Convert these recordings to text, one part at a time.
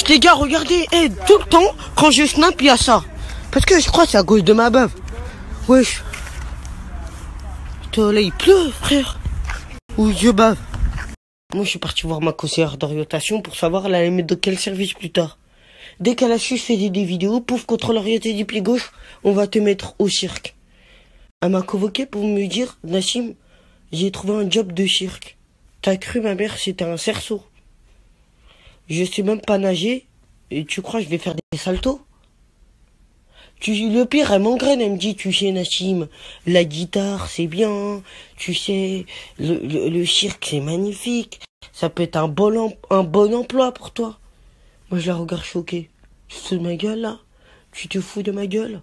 Wesh les gars, regardez, tout le temps, quand je snap, il y a ça. Parce que je crois que c'est à cause de ma bave. Wesh. Putain, là il pleut, frère. Ou je bave. Moi je suis parti voir ma conseillère d'orientation pour savoir elle allait mettre dans quel service plus tard. Dès qu'elle a su, je fais des vidéos, pouf, contrôle orienté du pied gauche, on va te mettre au cirque. Elle m'a convoqué pour me dire, Nassim, j'ai trouvé un job de cirque. T'as cru ma mère c'était un cerceau. Je sais même pas nager, et tu crois que je vais faire des saltos? Le pire, elle m'engraine, elle me dit, tu sais Nassim, la guitare c'est bien, tu sais, le cirque c'est magnifique, ça peut être un bon emploi pour toi. Moi je la regarde choquée. Tu te fous de ma gueule là? Tu te fous de ma gueule?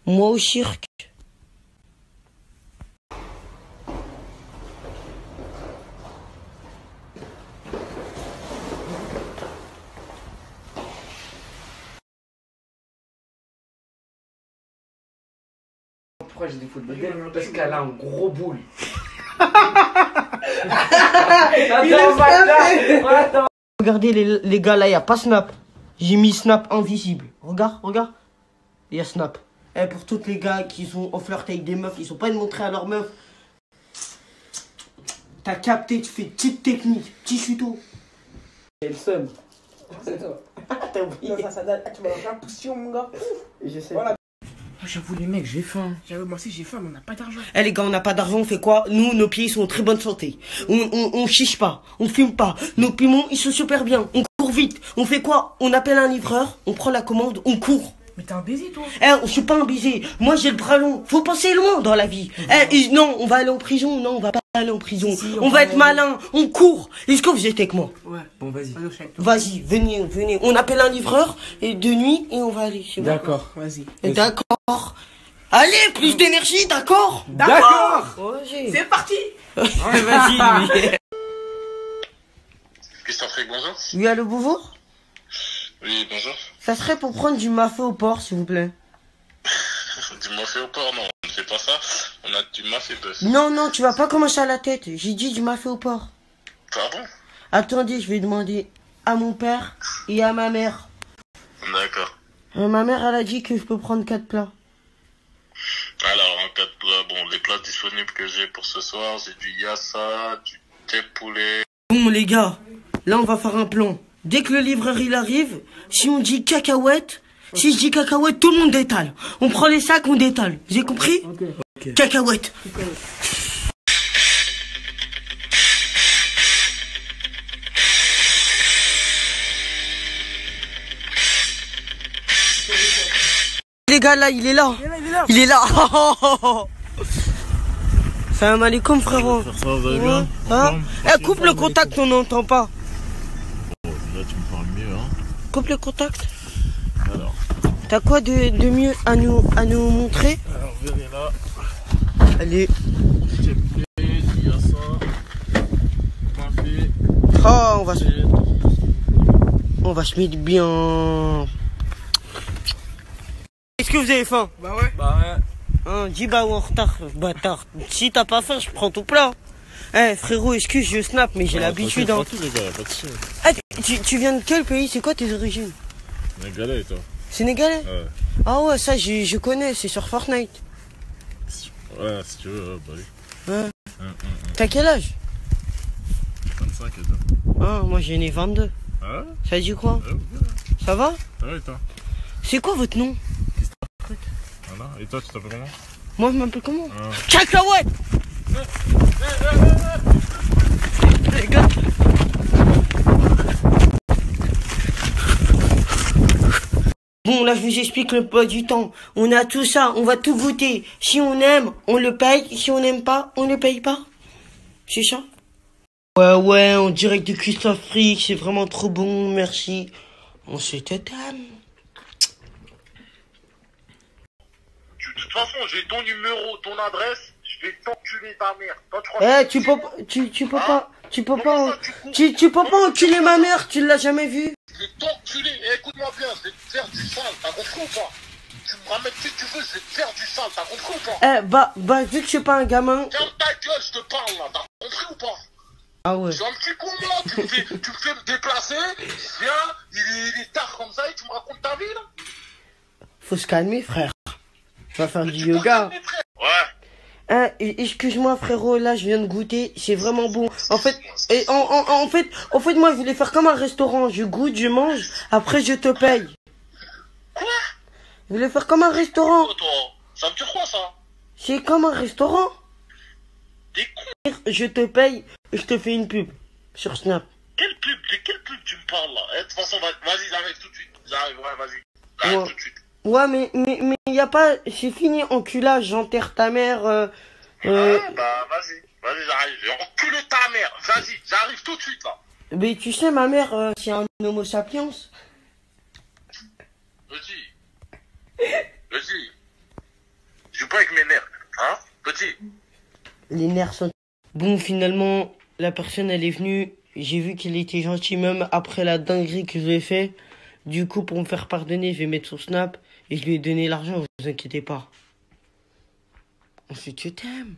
Moi au cirque. Pourquoi j'ai des fautes de gueule? Parce qu'elle a un gros boule. Attends. Regardez les gars là, il n'y a pas Snap. J'ai mis Snap invisible. Regarde, regarde. Il y a Snap. Et pour tous les gars qui sont en flirt avec des meufs, ils sont pas de montrer à leurs meufs. T'as capté, tu fais petite technique, petit tuto. C'est le seum. C'est toi. T'as oublié. Ça date. Tu vas faire poussion mon gars. Je sais. Voilà. J'avoue les mecs, j'ai faim. J'avoue moi aussi j'ai faim, mais on n'a pas d'argent. Eh les gars, on n'a pas d'argent, on fait quoi? Nous, nos pieds sont en très bonne santé. On chiche pas, on fume pas. Nos poumons, ils sont super bien. On court vite. On fait quoi? On appelle un livreur, on prend la commande, on court. Mais t'es un baiser toi. Je suis pas un baiser. Moi, j'ai le bras long. Faut penser loin dans la vie. Non, on va aller en prison. Non, on va pas aller en prison. Si, on va être malin. On court. Est-ce que vous êtes avec moi? Ouais, bon vas-y. Vas-y, venez. On appelle un livreur et de nuit et on va aller. D'accord, vas-y. D'accord. Allez, plus d'énergie, d'accord? D'accord. C'est parti. Ouais, vas-y. Christophe Frick, bonjour. Oui, allô, bonjour. Oui, bonjour. Ça serait pour prendre du mafé au porc, s'il vous plaît. Du mafé au porc, non, on ne fait pas ça. On a du mafé bœuf. Non, tu vas pas commencer à la tête. J'ai dit du mafé au porc. Pardon? Attendez, je vais demander à mon père et à ma mère. D'accord. Ma mère, elle a dit que je peux prendre 4 plats. Alors, en 4 plats, bon, les plats disponibles que j'ai pour ce soir, c'est du yassa, du thé poulet. Bon, les gars, là, on va faire un plan. Dès que le livreur, il arrive, si on dit cacahuète, si je dis cacahuète, tout le monde détale. On prend les sacs, on détale. Vous avez compris? Ok. Cacahuète. Les gars, là, il est là. Il est là. Salam alaikum, frérot. Ça va, vous allez bien? Hein? Coupe le contact, on n'entend pas. Bon, là, tu me parles mieux, hein? Coupe le contact. Alors. T'as quoi de mieux à nous montrer? Alors, venez là. Allez. S'il vous plaît, il y a ça. Mafé. Oh, on va se mettre bien. Est-ce que vous avez faim? Bah ouais. Hein, dis bah ou en retard, bâtard. Si t'as pas faim, je prends ton plat. Frérot, excuse, je snap, mais j'ai l'habitude. Hein. Tranquille, les gars, pas de soucis. Tu viens de quel pays? C'est quoi tes origines? Sénégalais, toi? Sénégalais? Ouais. Ah ouais, ça je connais, c'est sur Fortnite. Ouais, si tu veux, bah oui. Ouais. T'as quel âge? 25 et toi? Ah, moi j'ai né 22. Ah ouais? Ça dit quoi? Ouais, Ça va? ça va et toi? C'est quoi votre nom? Voilà. Et toi, tu t'appelles comment? Moi je m'appelle comment? Ah. Cacahuète! Les gars. Bon, là, je vous explique le poids du temps. On a tout ça, on va tout goûter. Si on aime, on le paye. Si on n'aime pas, on ne paye pas. C'est ça? Ouais, en direct de Christophe Frick, c'est vraiment trop bon, merci. On se t'aime. De toute façon, j'ai ton numéro, ton adresse, je vais t'enculer ta mère. Toi, tu crois Tu peux pas enculer ma mère, tu l'as jamais vu? Je vais t'enculer, écoute-moi bien, je vais te faire du sale, t'as compris ou pas? Tu me ramènes qui tu veux, je vais te faire du sale, t'as compris ou pas? Vu que je suis pas un gamin. Ferme ta gueule, je te parle là, t'as compris ou pas? Ah ouais. Je suis un petit con là, tu me fais me déplacer, viens, il Faut se calmer, frère. Tu vas faire du yoga. Ouais. Excuse-moi, frérot, là, je viens de goûter. C'est vraiment bon. En fait, en fait, moi, je voulais faire comme un restaurant. Je goûte, je mange, après, je te paye. Quoi? Je voulais faire comme un restaurant. Toi, ça veut dire quoi, ça? C'est comme un restaurant. T'es con. Je te paye, je te fais une pub sur Snap. De quelle pub tu me parles, là? De toute façon, vas-y, j'arrive tout de suite. J'arrive, ouais, vas-y. J'arrive Ouais. tout de suite. Ouais, mais y a pas... C'est fini, enculage, j'enterre ta mère. Ah, bah, vas-y, j'arrive. Je vais enculer ta mère. Vas-y, j'arrive tout de suite, là. Mais tu sais, ma mère, c'est un homo sapiens. Petit. Je joue pas avec mes nerfs. Hein? Petit. Les nerfs sont... Bon, finalement, la personne, elle est venue. J'ai vu qu'il était gentil, même après la dinguerie que je lui ai fait. Du coup, pour me faire pardonner, je vais mettre son Snap. Et je lui ai donné l'argent, vous inquiétez pas. Ensuite, je t'aime.